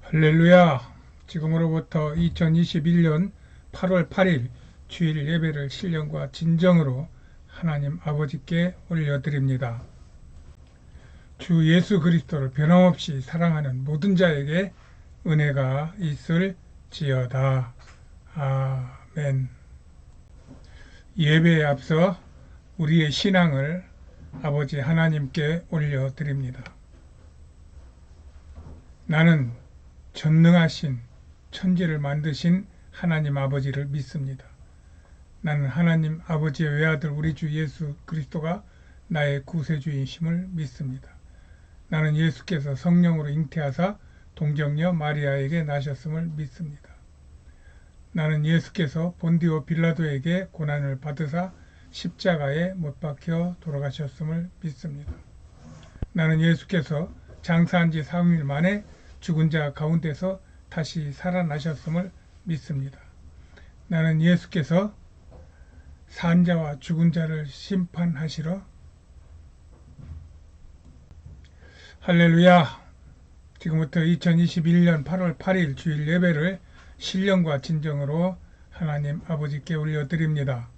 할렐루야! 지금으로부터 2021년 8월 8일 주일 예배를 신령과 진정으로 하나님 아버지께 올려드립니다. 주 예수 그리스도를 변함없이 사랑하는 모든 자에게 은혜가 있을지어다. 아멘. 예배에 앞서 우리의 신앙을 아버지 하나님께 올려드립니다. 나는 전능하신 천지를 만드신 하나님 아버지를 믿습니다. 나는 하나님 아버지의 외아들 우리 주 예수 그리스도가 나의 구세주이심을 믿습니다. 나는 예수께서 성령으로 잉태하사 동정녀 마리아에게 나셨음을 믿습니다. 나는 예수께서 본디오 빌라도에게 고난을 받으사 십자가에 못 박혀 돌아가셨음을 믿습니다. 나는 예수께서 장사한 지 3일 만에 죽은 자 가운데서 다시 살아나셨음을 믿습니다. 나는 예수께서 산 자와 죽은 자를 심판하시러 할렐루야! 지금부터 2021년 8월 8일 주일 예배를 신령과 진정으로 하나님 아버지께 올려드립니다.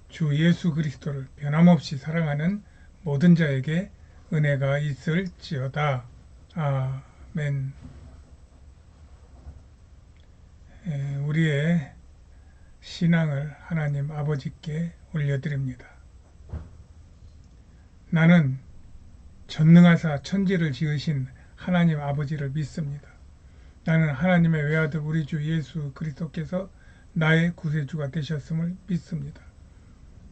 주 예수 그리스도를 변함없이 사랑하는 모든 자에게 은혜가 있을지어다. 아멘. 우리의 신앙을 하나님 아버지께 올려드립니다. 나는 전능하사 천지를 지으신 하나님 아버지를 믿습니다. 나는 하나님의 외아들 우리 주 예수 그리스도께서 나의 구세주가 되셨음을 믿습니다.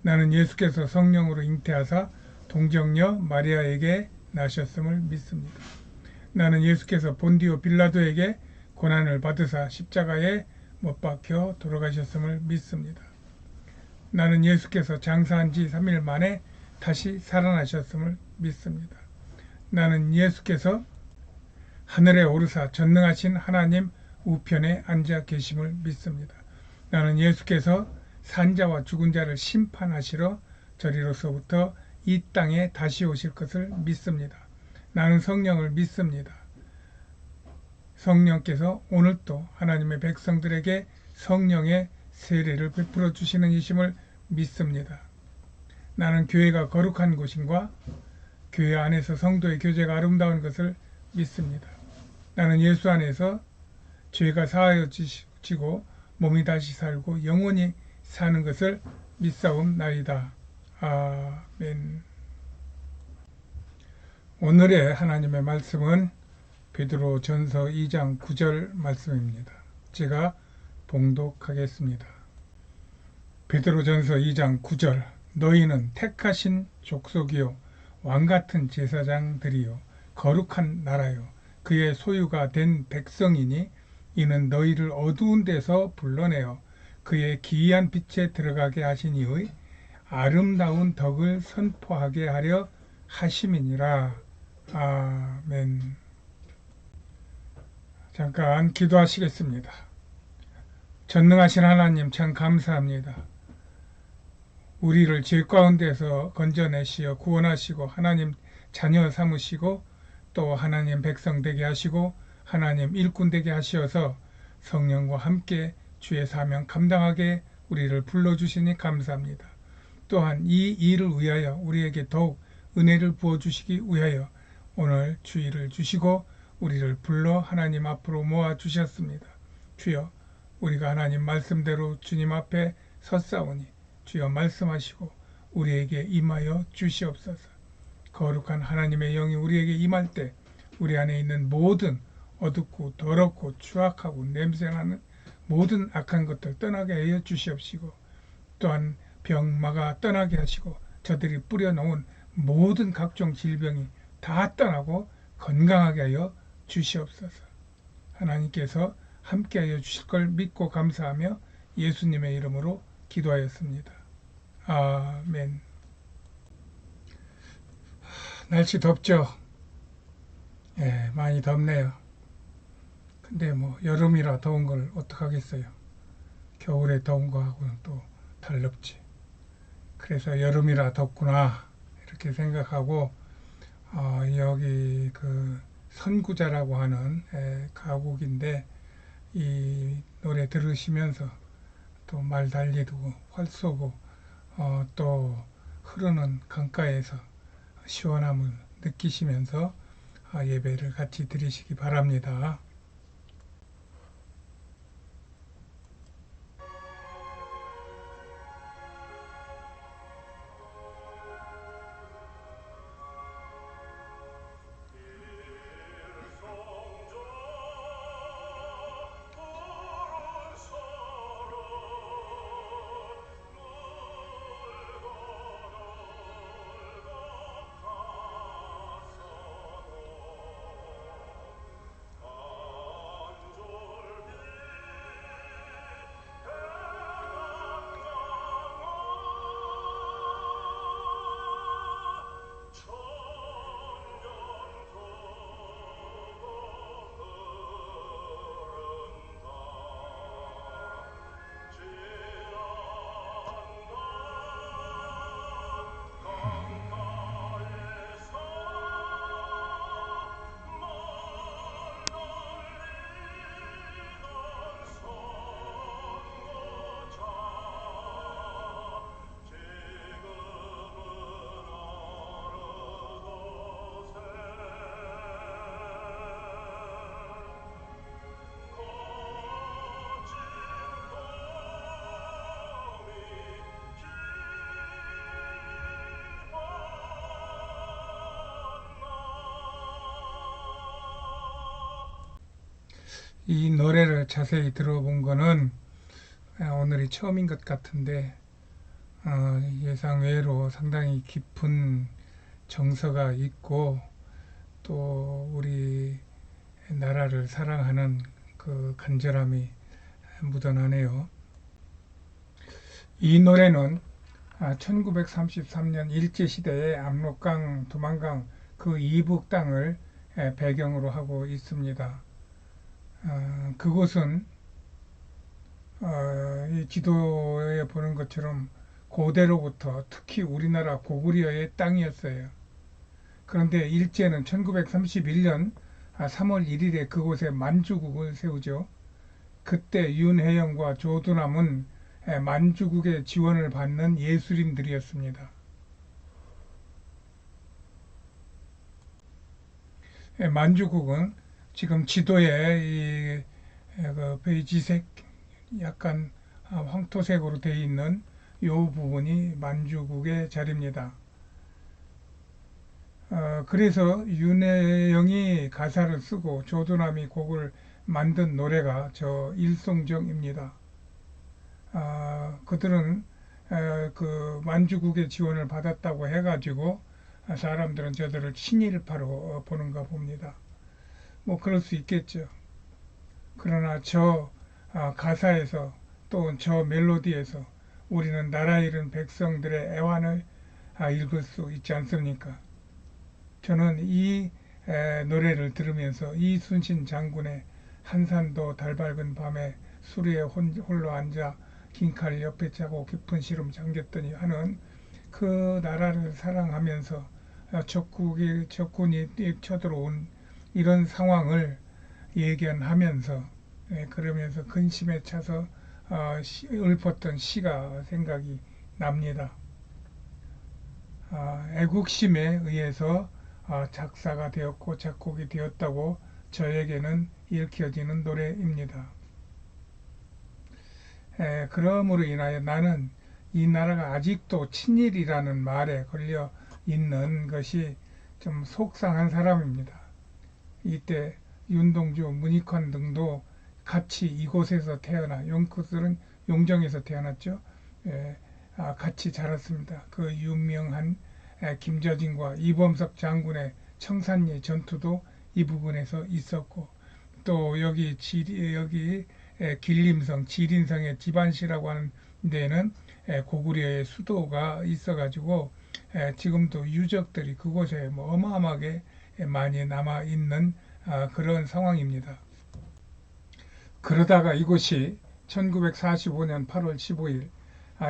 나는 예수께서 성령으로 잉태하사 동정녀 마리아에게 나셨음을 믿습니다. 나는 예수께서 본디오 빌라도에게 고난을 받으사 십자가에 못 박혀 돌아가셨음을 믿습니다. 나는 예수께서 장사한 지 3일 만에 다시 살아나셨음을 믿습니다. 나는 예수께서 하늘에 오르사 전능하신 하나님 우편에 앉아 계심을 믿습니다. 나는 예수께서 산자와 죽은 자를 심판하시러 저리로서부터 이 땅에 다시 오실 것을 믿습니다. 나는 성령을 믿습니다. 성령께서 오늘도 하나님의 백성들에게 성령의 세례를 베풀어 주시는 이심을 믿습니다. 나는 교회가 거룩한 곳인과 교회 안에서 성도의 교제가 아름다운 것을 믿습니다. 나는 예수 안에서 죄가 사하여지고 몸이 다시 살고 영원히 사는 것을 믿사옵나이다. 아멘. 오늘의 하나님의 말씀은 베드로 전서 2장 9절 말씀입니다. 제가 봉독하겠습니다. 베드로 전서 2장 9절 너희는 택하신 족속이요 왕같은 제사장들이요 거룩한 나라요 그의 소유가 된 백성이니 이는 너희를 어두운 데서 불러내어 그의 기이한 빛에 들어가게 하신 이의 아름다운 덕을 선포하게 하려 하심이니라. 아멘. 잠깐 기도하시겠습니다. 전능하신 하나님 참 감사합니다. 우리를 죄 가운데서 건져내시어 구원하시고 하나님 자녀 삼으시고 또 하나님 백성 되게 하시고 하나님 일꾼 되게 하시어서 성령과 함께 주의 사명 감당하게 우리를 불러주시니 감사합니다. 또한 이 일을 위하여 우리에게 더욱 은혜를 부어주시기 위하여 오늘 주의를 주시고 우리를 불러 하나님 앞으로 모아주셨습니다. 주여 우리가 하나님 말씀대로 주님 앞에 섰사오니 주여 말씀하시고 우리에게 임하여 주시옵소서. 거룩한 하나님의 영이 우리에게 임할 때 우리 안에 있는 모든 어둡고 더럽고 추악하고 냄새나는 모든 악한 것들 떠나게 하여 주시옵시고 또한 병마가 떠나게 하시고 저들이 뿌려놓은 모든 각종 질병이 다 떠나고 건강하게 하여 주시옵소서. 하나님께서 함께하여 주실 걸 믿고 감사하며 예수님의 이름으로 기도하였습니다. 아멘. 날씨 덥죠? 예, 많이 덥네요. 근데 뭐 여름이라 더운 걸 어떡하겠어요. 겨울에 더운 거하고는 또 달럽지. 그래서 여름이라 덥구나 이렇게 생각하고 여기 그 선구자라고 하는 가곡인데 이 노래 들으시면서 또 말 달리고 활 쏘고 또 흐르는 강가에서 시원함을 느끼시면서 예배를 같이 드리시기 바랍니다. 이 노래를 자세히 들어본 거는 오늘이 처음인 것 같은데 예상 외로 상당히 깊은 정서가 있고 또 우리 나라를 사랑하는 그 간절함이 묻어나네요. 이 노래는 1933년 일제시대의 압록강, 두만강 그 이북 땅을 배경으로 하고 있습니다. 그곳은 이 지도에 보는 것처럼 고대로부터 특히 우리나라 고구려의 땅이었어요. 그런데 일제는 1931년 3월 1일에 그곳에 만주국을 세우죠. 그때 윤회영과 조두남은 만주국의 지원을 받는 예수님들이었습니다. 만주국은 지금 지도에 그 베이지색 약간 황토색으로 되어 있는 이 부분이 만주국의 자리입니다. 그래서 윤회영이 가사를 쓰고 조두남이 곡을 만든 노래가 저 일송정입니다. 그들은 그 만주국의 지원을 받았다고 해가지고 사람들은 저들을 친일파로 보는가 봅니다. 뭐 그럴 수 있겠죠. 그러나 저 가사에서 또 저 멜로디에서 우리는 나라 잃은 백성들의 애환을 읽을 수 있지 않습니까? 저는 이 노래를 들으면서 이순신 장군의 한산도 달 밝은 밤에 수리에 홀로 앉아 긴 칼 옆에 차고 깊은 시름 잠겼더니 하는 그 나라를 사랑하면서 적군이 쳐들어온 이런 상황을 예견하면서 그러면서 근심에 차서 읊었던 시가 생각이 납니다. 애국심에 의해서 작사가 되었고 작곡이 되었다고 저에게는 읽혀지는 노래입니다. 그러므로 인하여 나는 이 나라가 아직도 친일이라는 말에 걸려 있는 것이 좀 속상한 사람입니다. 이때 윤동주, 문익환 등도 같이 이곳에서 태어나 그들은 용정에서 태어났죠. 같이 자랐습니다. 그 유명한 김저진과 이범석 장군의 청산리 전투도 이 부분에서 있었고 또 여기 길림성, 지린성의 지반시라고 하는 데는 고구려의 수도가 있어가지고 지금도 유적들이 그곳에 뭐 어마어마하게 많이 남아 있는 그런 상황입니다. 그러다가 이곳이 1945년 8월 15일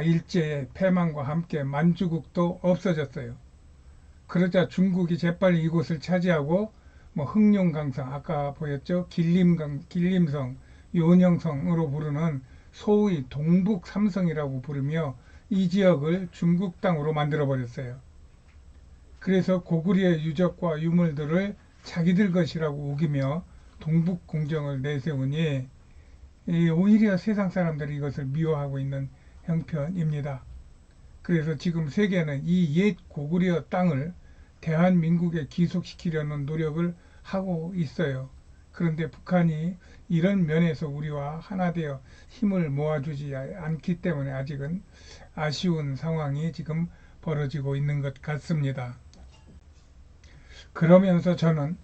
일제의 패망과 함께 만주국도 없어졌어요. 그러자 중국이 재빨리 이곳을 차지하고 뭐 흑룡강성 아까 보였죠? 길림성, 요녕성으로 부르는 소위 동북 삼성이라고 부르며 이 지역을 중국 땅으로 만들어 버렸어요. 그래서 고구려의 유적과 유물들을 자기들 것이라고 우기며 동북 공정을 내세우니 오히려 세상 사람들이 이것을 미워하고 있는 형편입니다. 그래서 지금 세계는 이 옛 고구려 땅을 대한민국에 귀속시키려는 노력을 하고 있어요. 그런데 북한이 이런 면에서 우리와 하나 되어 힘을 모아주지 않기 때문에 아직은 아쉬운 상황이 지금 벌어지고 있는 것 같습니다. 그러면서 저는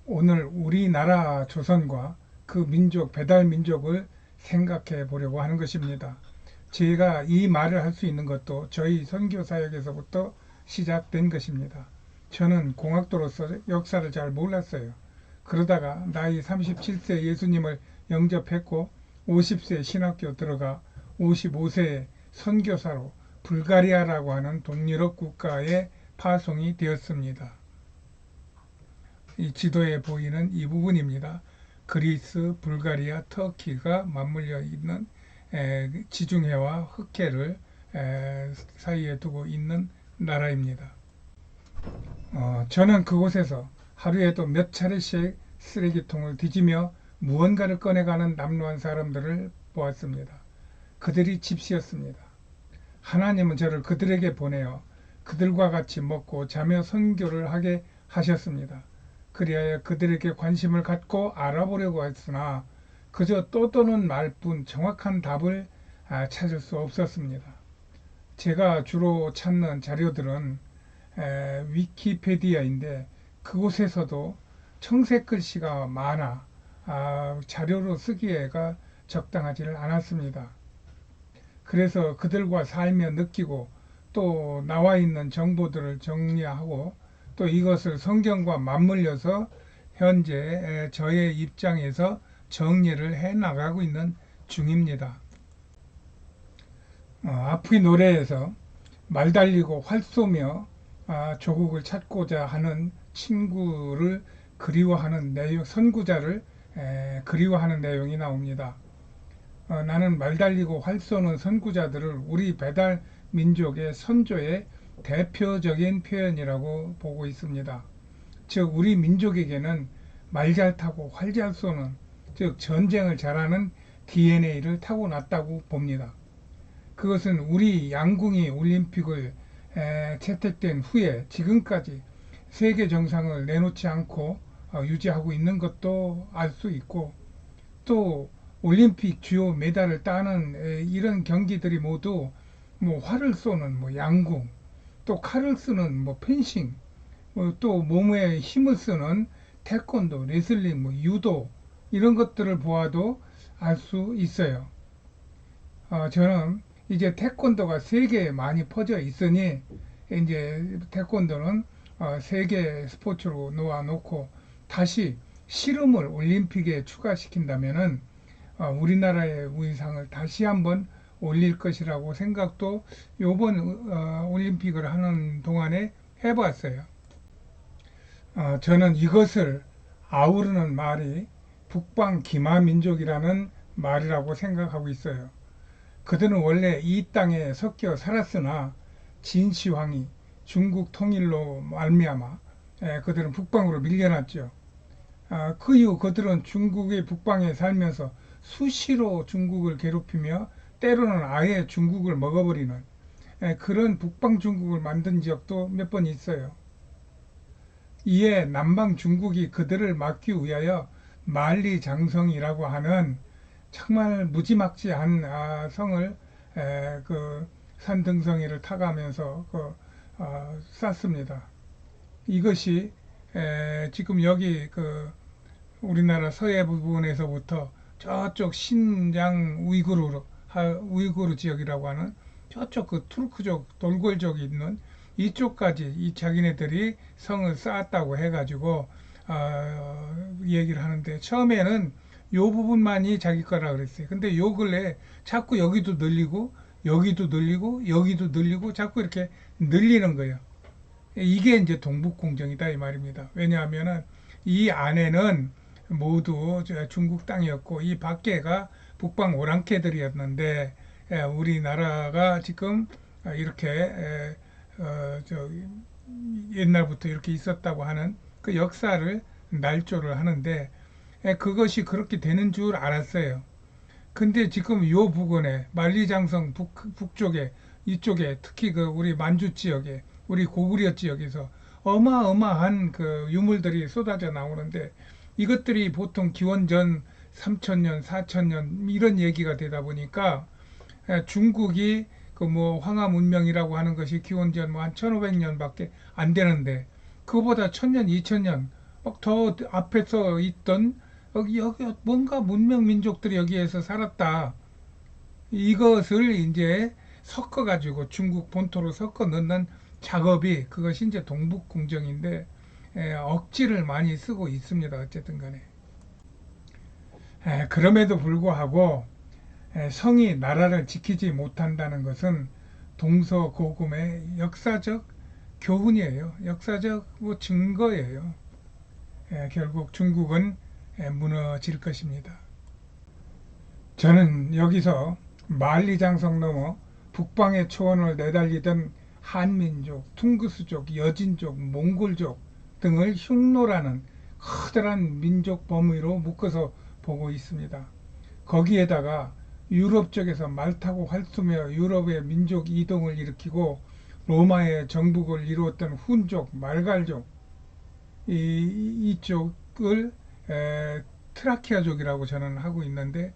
오늘 우리나라 조선과 그 민족, 배달 민족을 생각해 보려고 하는 것입니다. 제가 이 말을 할 수 있는 것도 저희 선교 사역에서부터 시작된 것입니다. 저는 공학도로서 역사를 잘 몰랐어요. 그러다가 나이 37세 예수님을 영접했고 50세 신학교 들어가 55세에 선교사로 불가리아라고 하는 동유럽 국가에 파송이 되었습니다. 이 지도에 보이는 이 부분입니다. 그리스, 불가리아, 터키가 맞물려 있는 지중해와 흑해를 사이에 두고 있는 나라입니다. 저는 그곳에서 하루에도 몇 차례씩 쓰레기통을 뒤지며 무언가를 꺼내가는 남루한 사람들을 보았습니다. 그들이 집시였습니다. 하나님은 저를 그들에게 보내어 그들과 같이 먹고 자며 선교를 하게 하셨습니다. 그리하여 그들에게 관심을 갖고 알아보려고 했으나 그저 떠도는 말뿐 정확한 답을 찾을 수 없었습니다. 제가 주로 찾는 자료들은 위키페디아인데 그곳에서도 청색 글씨가 많아 자료로 쓰기에가 적당하지를 않았습니다. 그래서 그들과 살며 느끼고 또 나와 있는 정보들을 정리하고 또 이것을 성경과 맞물려서 현재 저의 입장에서 정리를 해 나가고 있는 중입니다. 앞의 노래에서 말 달리고 활 쏘며 조국을 찾고자 하는 친구를 그리워하는 내용, 선구자를 그리워하는 내용이 나옵니다. 나는 말 달리고 활 쏘는 선구자들을 우리 배달 민족의 선조의 대표적인 표현이라고 보고 있습니다. 즉 우리 민족에게는 말 잘 타고 활 잘 쏘는, 즉 전쟁을 잘하는 DNA를 타고났다고 봅니다. 그것은 우리 양궁이 올림픽을 채택된 후에 지금까지 세계 정상을 내놓지 않고 유지하고 있는 것도 알 수 있고, 또 올림픽 주요 메달을 따는 이런 경기들이 모두 뭐 활을 쏘는 뭐 양궁, 또 칼을 쓰는 뭐 펜싱, 또 몸에 힘을 쓰는 태권도, 레슬링, 뭐 유도 이런 것들을 보아도 알 수 있어요. 저는 이제 태권도가 세계에 많이 퍼져 있으니 이제 태권도는 세계 스포츠로 놓아놓고 다시 씨름을 올림픽에 추가시킨다면은 우리나라의 위상을 다시 한번 올릴 것이라고 생각도 요번 올림픽을 하는 동안에 해봤어요. 저는 이것을 아우르는 말이 북방 기마민족이라는 말이라고 생각하고 있어요. 그들은 원래 이 땅에 섞여 살았으나 진시황이 중국 통일로 말미암아 그들은 북방으로 밀려났죠. 그 이후 그들은 중국의 북방에 살면서 수시로 중국을 괴롭히며 때로는 아예 중국을 먹어버리는 그런 북방 중국을 만든 지역도 몇 번 있어요. 이에 남방 중국이 그들을 막기 위하여 만리장성이라고 하는 정말 무지막지한 성을 그 산등성이를 타가면서 쌓습니다. 이것이 지금 여기 그 우리나라 서해 부분에서부터 저쪽 신장 우이구르 지역이라고 하는 저쪽 그 투르크족 돌골족이 있는 이쪽까지 이 자기네들이 성을 쌓았다고 해가지고 얘기를 하는데, 처음에는 요 부분만이 자기 거라 그랬어요. 근데 요 근래 자꾸 여기도 늘리고 여기도 늘리고 여기도 늘리고 자꾸 이렇게 늘리는 거예요. 이게 이제 동북공정이다 이 말입니다. 왜냐하면은 이 안에는 모두 중국 땅이었고 이 밖에가 북방 오랑캐들이었는데 우리나라가 지금 이렇게 옛날부터 이렇게 있었다고 하는 그 역사를 날조를 하는데 그것이 그렇게 되는 줄 알았어요. 근데 지금 요 부근에 만리장성 북쪽에 이쪽에 특히 그 우리 만주 지역에 우리 고구려 지역에서 어마어마한 그 유물들이 쏟아져 나오는데 이것들이 보통 기원전 3000년, 4000년 이런 얘기가 되다 보니까 중국이 그 뭐 황하 문명이라고 하는 것이 기원전 뭐 한 1500년밖에 안 되는데 그거보다 1000년, 2000년 막 더 앞에서 있던 여기 뭔가 문명 민족들이 여기에서 살았다. 이것을 이제 섞어 가지고 중국 본토로 섞어 넣는 작업이 그것이 이제 동북공정인데 억지를 많이 쓰고 있습니다. 어쨌든 간에. 그럼에도 불구하고 성이 나라를 지키지 못한다는 것은 동서고금의 역사적 교훈이에요. 역사적 뭐 증거예요. 결국 중국은 무너질 것입니다. 저는 여기서 만리장성 넘어 북방의 초원을 내달리던 한민족, 퉁그스족, 여진족, 몽골족 등을 흉노라는 커다란 민족 범위로 묶어서 보고 있습니다. 거기에다가 유럽 쪽에서 말 타고 활쏘며 유럽의 민족 이동을 일으키고 로마의 정복을 이루었던 훈족, 말갈족 이쪽을 트라키아족이라고 저는 하고 있는데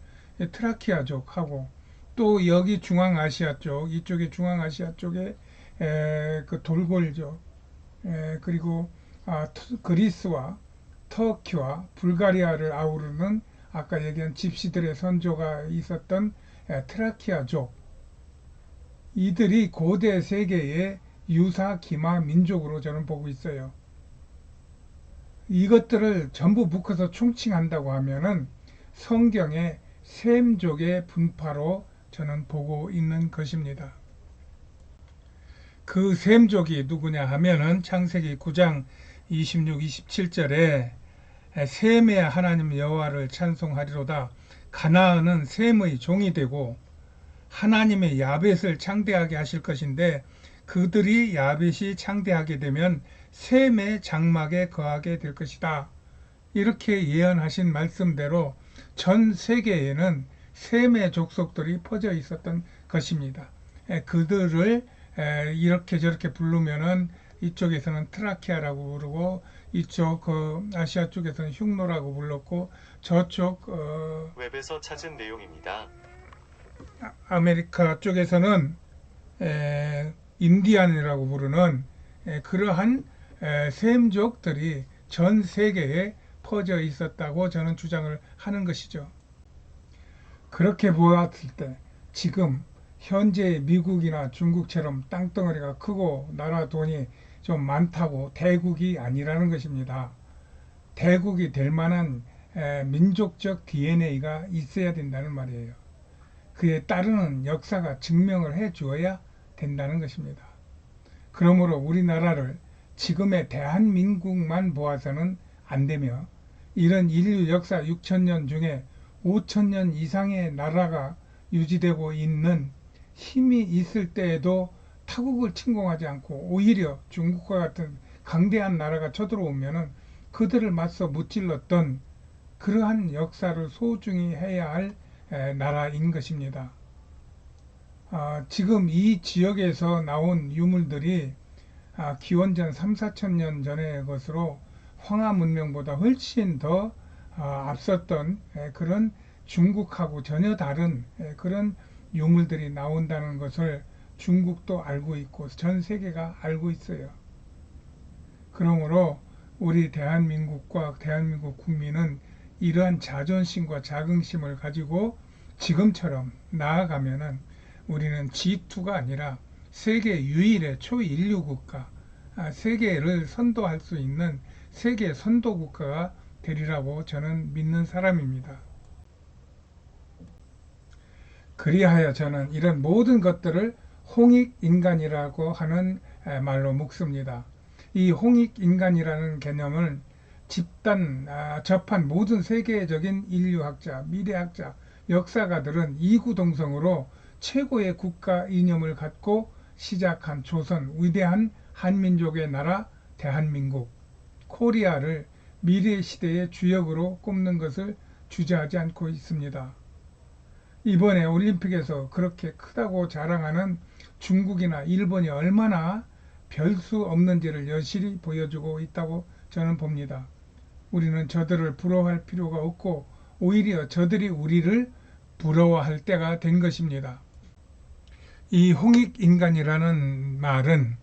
트라키아족하고 또 여기 중앙아시아 쪽 이쪽에 중앙아시아 쪽에 그 돌골족 그리고 그리스와 터키와 불가리아를 아우르는 아까 얘기한 집시들의 선조가 있었던 트라키아족 이들이 고대 세계의 유사 기마 민족으로 저는 보고 있어요. 이것들을 전부 묶어서 총칭한다고 하면은 성경의 셈족의 분파로 저는 보고 있는 것입니다. 그 셈족이 누구냐 하면은 창세기 9장 26, 27절에 셈의 하나님 여호와를 찬송하리로다. 가나안은 셈의 종이 되고 하나님의 야벳을 창대하게 하실 것인데 그들이 야벳이 창대하게 되면 셈의 장막에 거하게 될 것이다. 이렇게 예언하신 말씀대로 전 세계에는 셈의 족속들이 퍼져 있었던 것입니다. 그들을 이렇게 저렇게 부르면은 이쪽에서는 트라키아라고 부르고 이쪽 아시아 쪽에서는 흉노라고 불렀고 저쪽 웹에서 찾은 내용입니다. 아메리카 쪽에서는 인디안이라고 부르는 그러한 셈족들이 전 세계에 퍼져 있었다고 저는 주장을 하는 것이죠. 그렇게 보았을 때 지금 현재 미국이나 중국처럼 땅덩어리가 크고 나라 돈이 좀 많다고 대국이 아니라는 것입니다. 대국이 될 만한 민족적 DNA가 있어야 된다는 말이에요. 그에 따르는 역사가 증명을 해 주어야 된다는 것입니다. 그러므로 우리나라를 지금의 대한민국만 보아서는 안 되며 이런 인류 역사 6천년 중에 5천년 이상의 나라가 유지되고 있는 힘이 있을 때에도 타국을 침공하지 않고 오히려 중국과 같은 강대한 나라가 쳐들어오면은 그들을 맞서 무찔렀던 그러한 역사를 소중히 해야 할 나라인 것입니다. 지금 이 지역에서 나온 유물들이 기원전 3, 4천 년 전의 것으로 황하 문명보다 훨씬 더 앞섰던 그런 중국하고 전혀 다른 그런 유물들이 나온다는 것을 중국도 알고 있고 전 세계가 알고 있어요. 그러므로 우리 대한민국과 대한민국 국민은 이러한 자존심과 자긍심을 가지고 지금처럼 나아가면은 우리는 G2가 아니라 세계 유일의 초인류 국가, 세계를 선도할 수 있는 세계 선도 국가가 되리라고 저는 믿는 사람입니다. 그리하여 저는 이런 모든 것들을 홍익인간이라고 하는 말로 묶습니다. 이 홍익인간이라는 개념을 집단 접한 모든 세계적인 인류학자, 미래학자, 역사가들은 이구동성으로 최고의 국가 이념을 갖고 시작한 조선 위대한 한민족의 나라 대한민국, 코리아를 미래 시대의 주역으로 꼽는 것을 주저하지 않고 있습니다. 이번에 올림픽에서 그렇게 크다고 자랑하는 중국이나 일본이 얼마나 별 수 없는지를 여실히 보여주고 있다고 저는 봅니다. 우리는 저들을 부러워할 필요가 없고 오히려 저들이 우리를 부러워할 때가 된 것입니다. 이 홍익인간이라는 말은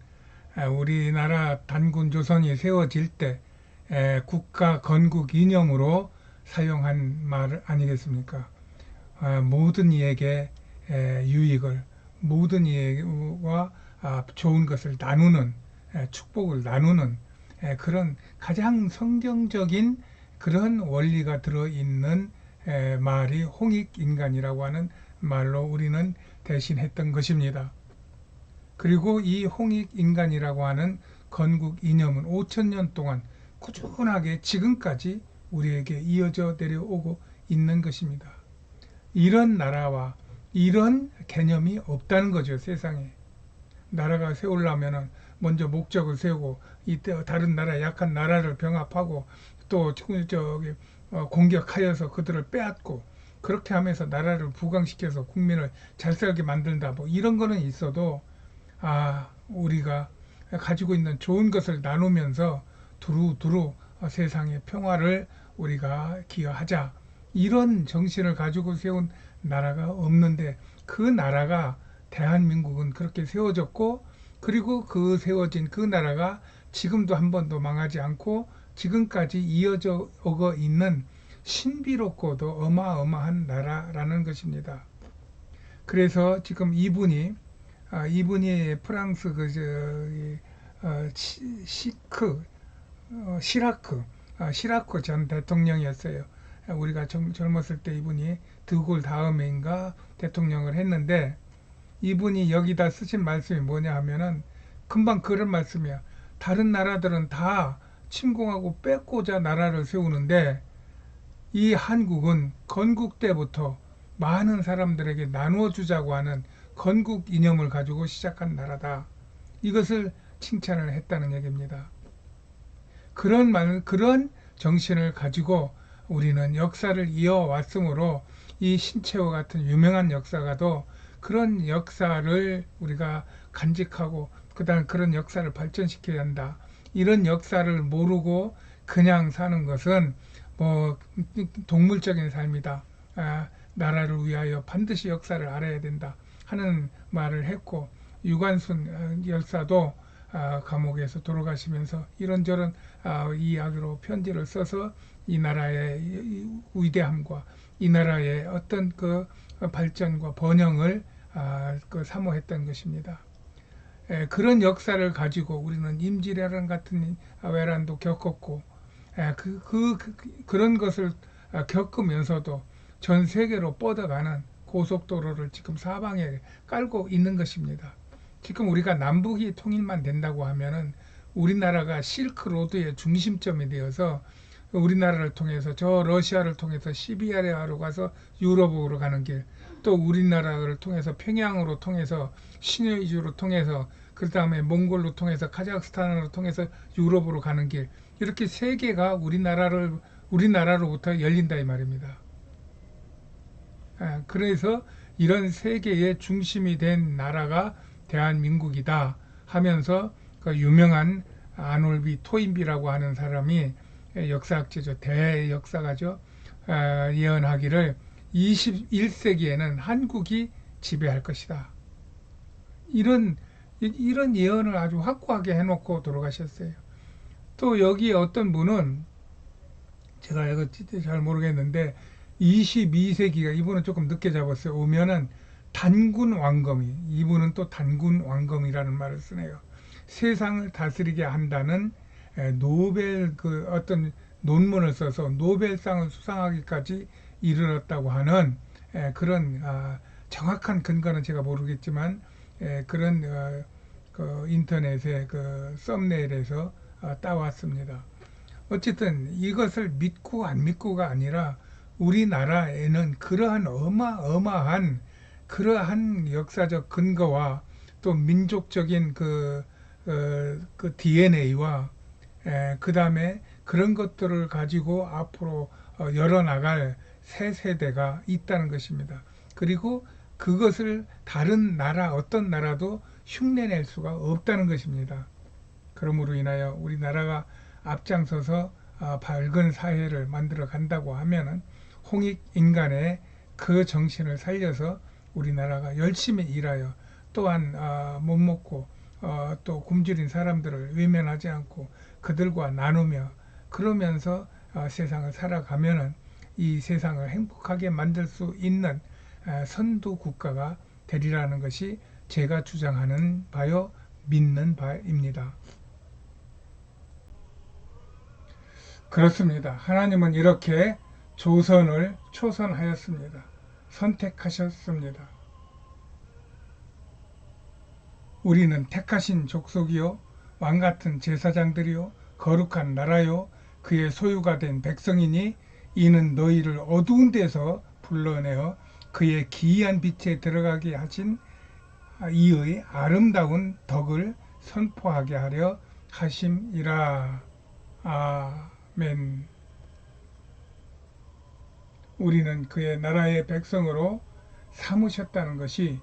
우리나라 단군조선이 세워질 때 국가 건국 이념으로 사용한 말 아니겠습니까? 모든 이에게 유익을, 모든 이와 좋은 것을 나누는, 축복을 나누는 그런 가장 성경적인 그런 원리가 들어있는 말이 홍익인간이라고 하는 말로 우리는 대신했던 것입니다. 그리고 이 홍익인간이라고 하는 건국 이념은 5천년 동안 꾸준하게 지금까지 우리에게 이어져 내려오고 있는 것입니다. 이런 나라와 이런 개념이 없다는 거죠, 세상에. 나라가 세우려면은 먼저 목적을 세우고 이때 다른 나라 약한 나라를 병합하고 또 저기 공격하여서 그들을 빼앗고 그렇게 하면서 나라를 부강시켜서 국민을 잘 살게 만든다, 뭐 이런 거는 있어도 우리가 가지고 있는 좋은 것을 나누면서 두루두루 세상의 평화를 우리가 기여하자, 이런 정신을 가지고 세운 나라가 없는데 그 나라가 대한민국은 그렇게 세워졌고, 그리고 그 세워진 그 나라가 지금도 한 번도 망하지 않고 지금까지 이어져 오고 있는 신비롭고도 어마어마한 나라라는 것입니다. 그래서 지금 이분이 프랑스 시라크 전 대통령이었어요. 우리가 젊었을 때 이분이 드골 다음에인가 대통령을 했는데, 이분이 여기다 쓰신 말씀이 뭐냐 하면은 금방 그런 말씀이야. 다른 나라들은 다 침공하고 뺏고자 나라를 세우는데 이 한국은 건국 때부터 많은 사람들에게 나누어 주자고 하는 건국 이념을 가지고 시작한 나라다. 이것을 칭찬을 했다는 얘기입니다. 그런 정신을 가지고 우리는 역사를 이어왔으므로 이 신채호 같은 유명한 역사가도 그런 역사를 우리가 간직하고 그다음 그런 역사를 발전시켜야 한다. 이런 역사를 모르고 그냥 사는 것은 뭐 동물적인 삶이다. 나라를 위하여 반드시 역사를 알아야 된다 하는 말을 했고, 유관순 열사도 감옥에서 돌아가시면서 이런저런 이야기로 편지를 써서 이 나라의 위대함과 이 나라의 어떤 그 발전과 번영을 사모했던 것입니다. 그런 역사를 가지고 우리는 임진왜란 같은 외란도 겪었고, 그런 것을 겪으면서도 전 세계로 뻗어가는 고속도로를 지금 사방에 깔고 있는 것입니다. 지금 우리가 남북이 통일만 된다고 하면은 우리나라가 실크로드의 중심점이 되어서 우리나라를 통해서 저 러시아를 통해서 시베리아로 가서 유럽으로 가는 길, 또 우리나라를 통해서 평양으로 통해서 신의주로 통해서 그 다음에 몽골로 통해서 카자흐스탄으로 통해서 유럽으로 가는 길, 이렇게 세 개가 우리나라로부터 열린다 이 말입니다. 그래서 이런 세계의 중심이 된 나라가 대한민국이다 하면서 그 유명한 아놀비 토인비라고 하는 사람이 역사학자죠, 대역사가죠, 예언하기를 21세기에는 한국이 지배할 것이다. 이런 예언을 아주 확고하게 해놓고 돌아가셨어요. 또 여기 어떤 분은 제가 이거 잘 모르겠는데 22세기가, 이분은 조금 늦게 잡았어요. 오면은 단군 왕검이, 이분은 또 단군 왕검이라는 말을 쓰네요. 세상을 다스리게 한다는 노벨 어떤 논문을 써서 노벨상을 수상하기까지 이르렀다고 하는 그런 정확한 근거는 제가 모르겠지만 그런 인터넷의 그 썸네일에서 따왔습니다. 어쨌든 이것을 믿고 안 믿고가 아니라 우리나라에는 그러한 어마어마한 그러한 역사적 근거와 또 민족적인 그 DNA와 그 다음에 그런 것들을 가지고 앞으로 열어나갈 새 세대가 있다는 것입니다. 그리고 그것을 다른 나라 어떤 나라도 흉내낼 수가 없다는 것입니다. 그러므로 인하여 우리나라가 앞장서서 밝은 사회를 만들어 간다고 하면은 홍익인간의 그 정신을 살려서 우리나라가 열심히 일하여 또한 못 먹고 또 굶주린 사람들을 외면하지 않고 그들과 나누며 그러면서 세상을 살아가면은 이 세상을 행복하게 만들 수 있는 선도 국가가 되리라는 것이 제가 주장하는 바요 믿는 바입니다. 그렇습니다. 하나님은 이렇게 조선을 초선하였습니다. 선택하셨습니다. 우리는 택하신 족속이요 왕같은 제사장들이요 거룩한 나라요 그의 소유가 된 백성이니 이는 너희를 어두운 데서 불러내어 그의 기이한 빛에 들어가게 하신 이의 아름다운 덕을 선포하게 하려 하심이라. 아멘. 우리는 그의 나라의 백성으로 삼으셨다는 것이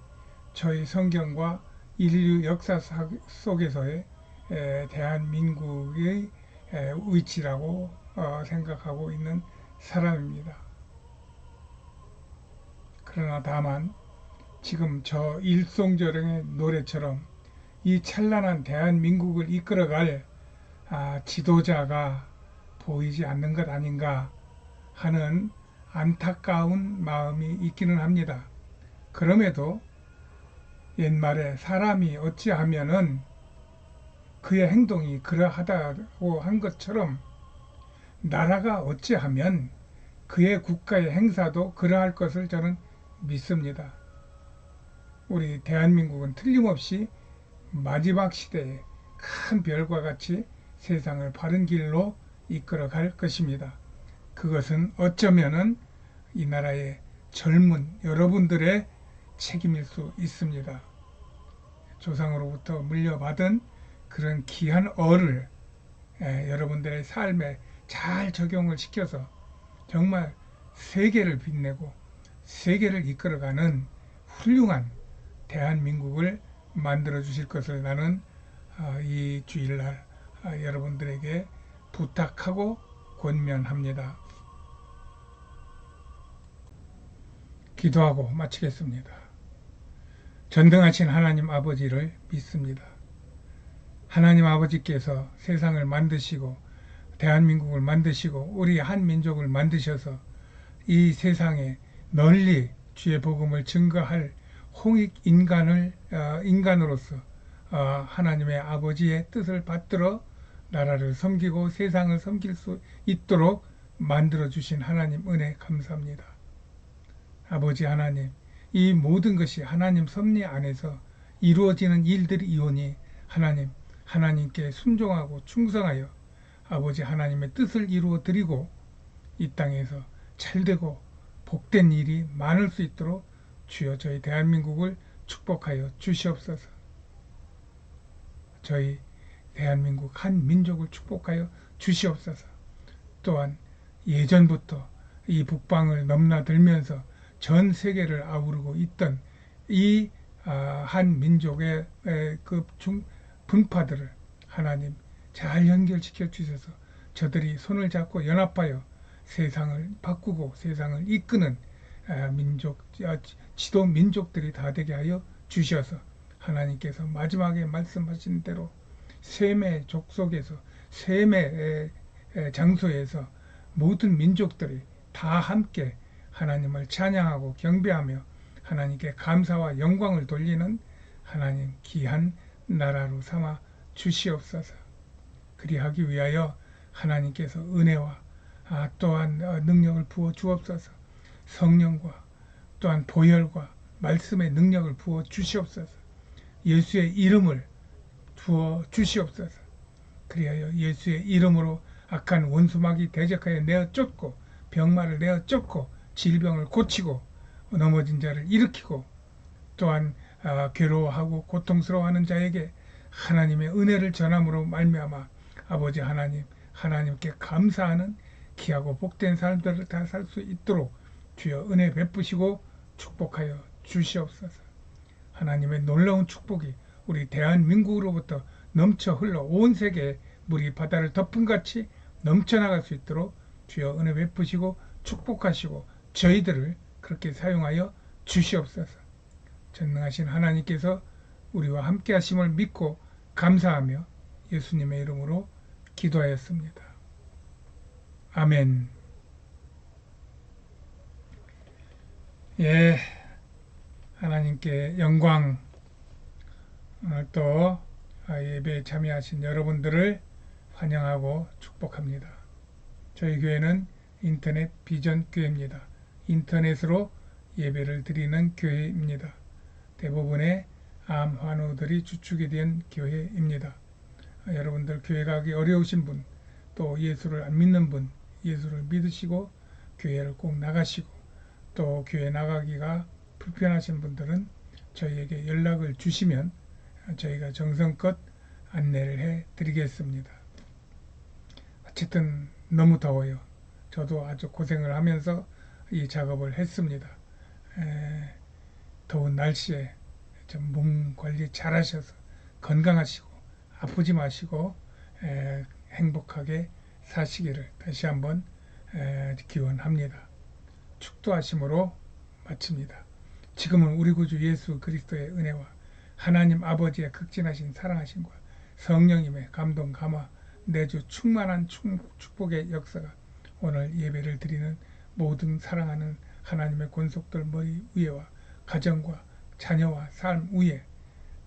저희 성경과 인류 역사 속에서의 대한민국의 위치라고 생각하고 있는 사람입니다. 그러나 다만 지금 저 일송조령의 노래처럼 이 찬란한 대한민국을 이끌어갈 지도자가 보이지 않는 것 아닌가 하는 안타까운 마음이 있기는 합니다. 그럼에도 옛말에 사람이 어찌하면은 그의 행동이 그러하다고 한 것처럼 나라가 어찌하면 그의 국가의 행사도 그러할 것을 저는 믿습니다. 우리 대한민국은 틀림없이 마지막 시대에 큰 별과 같이 세상을 바른 길로 이끌어 갈 것입니다. 그것은 어쩌면은 이 나라의 젊은 여러분들의 책임일 수 있습니다. 조상으로부터 물려받은 그런 귀한 얼을 여러분들의 삶에 잘 적용을 시켜서 정말 세계를 빛내고 세계를 이끌어가는 훌륭한 대한민국을 만들어 주실 것을 나는 이 주일날 여러분들에게 부탁하고 권면합니다. 기도하고 마치겠습니다. 전능하신 하나님 아버지를 믿습니다. 하나님 아버지께서 세상을 만드시고 대한민국을 만드시고 우리 한민족을 만드셔서 이 세상에 널리 주의 복음을 증거할 홍익 인간으로서 하나님의 아버지의 뜻을 받들어 나라를 섬기고 세상을 섬길 수 있도록 만들어 주신 하나님 은혜 감사합니다. 아버지 하나님, 이 모든 것이 하나님 섭리 안에서 이루어지는 일들이오니 하나님께 순종하고 충성하여 아버지 하나님의 뜻을 이루어 드리고 이 땅에서 잘되고 복된 일이 많을 수 있도록 주여 저희 대한민국을 축복하여 주시옵소서. 저희 대한민국 한 민족을 축복하여 주시옵소서. 또한 예전부터 이 북방을 넘나들면서 전 세계를 아우르고 있던 이 한 민족의 그 분파들을 하나님 잘 연결시켜 주셔서 저들이 손을 잡고 연합하여 세상을 바꾸고 세상을 이끄는 지도 민족들이 다 되게 하여 주셔서 하나님께서 마지막에 말씀하신 대로 셈의 족속에서 셈의 장소에서 모든 민족들이 다 함께 하나님을 찬양하고 경배하며 하나님께 감사와 영광을 돌리는 하나님 귀한 나라로 삼아 주시옵소서. 그리하기 위하여 하나님께서 은혜와 또한 능력을 부어 주옵소서. 성령과 또한 보혈과 말씀의 능력을 부어 주시옵소서. 예수의 이름을 부어 주시옵소서. 그리하여 예수의 이름으로 악한 원수막이 대적하여 내어 쫓고 병마를 내어 쫓고 질병을 고치고 넘어진 자를 일으키고 또한 괴로워하고 고통스러워하는 자에게 하나님의 은혜를 전함으로 말미암아 아버지 하나님 하나님께 감사하는 귀하고 복된 삶들을 다 살 수 있도록 주여 은혜 베푸시고 축복하여 주시옵소서. 하나님의 놀라운 축복이 우리 대한민국으로부터 넘쳐 흘러 온 세계에 물이 바다를 덮음같이 넘쳐나갈 수 있도록 주여 은혜 베푸시고 축복하시고 저희들을 그렇게 사용하여 주시옵소서. 전능하신 하나님께서 우리와 함께 하심을 믿고 감사하며 예수님의 이름으로 기도하였습니다. 아멘. 예, 하나님께 영광. 오늘 또 예배에 참여하신 여러분들을 환영하고 축복합니다. 저희 교회는 인터넷 비전 교회입니다. 인터넷으로 예배를 드리는 교회입니다. 대부분의 암 환우들이 주축이 된 교회입니다. 여러분들 교회 가기 어려우신 분, 또 예수를 안 믿는 분, 예수를 믿으시고 교회를 꼭 나가시고 또 교회 나가기가 불편하신 분들은 저희에게 연락을 주시면 저희가 정성껏 안내를 해 드리겠습니다. 어쨌든 너무 더워요. 저도 아주 고생을 하면서 이 작업을 했습니다. 더운 날씨에 좀 몸 관리 잘 하셔서 건강하시고 아프지 마시고 행복하게 사시기를 다시 한번 기원합니다. 축도하심으로 마칩니다. 지금은 우리 구주 예수 그리스도의 은혜와 하나님 아버지의 극진하신 사랑하심과 성령님의 감동 감화 내주 충만한 축복의 역사가 오늘 예배를 드리는 모든 사랑하는 하나님의 권속들 머리 위에와 가정과 자녀와 삶 위에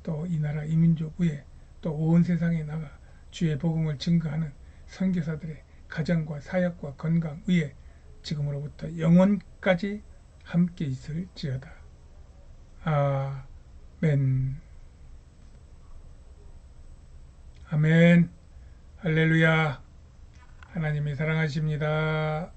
또 이 나라 이 민족 위에 또 온 세상에 나가 주의 복음을 증거하는 선교사들의 가정과 사역과 건강 위에 지금으로부터 영원까지 함께 있을지어다. 아멘. 아멘. 할렐루야. 하나님이 사랑하십니다.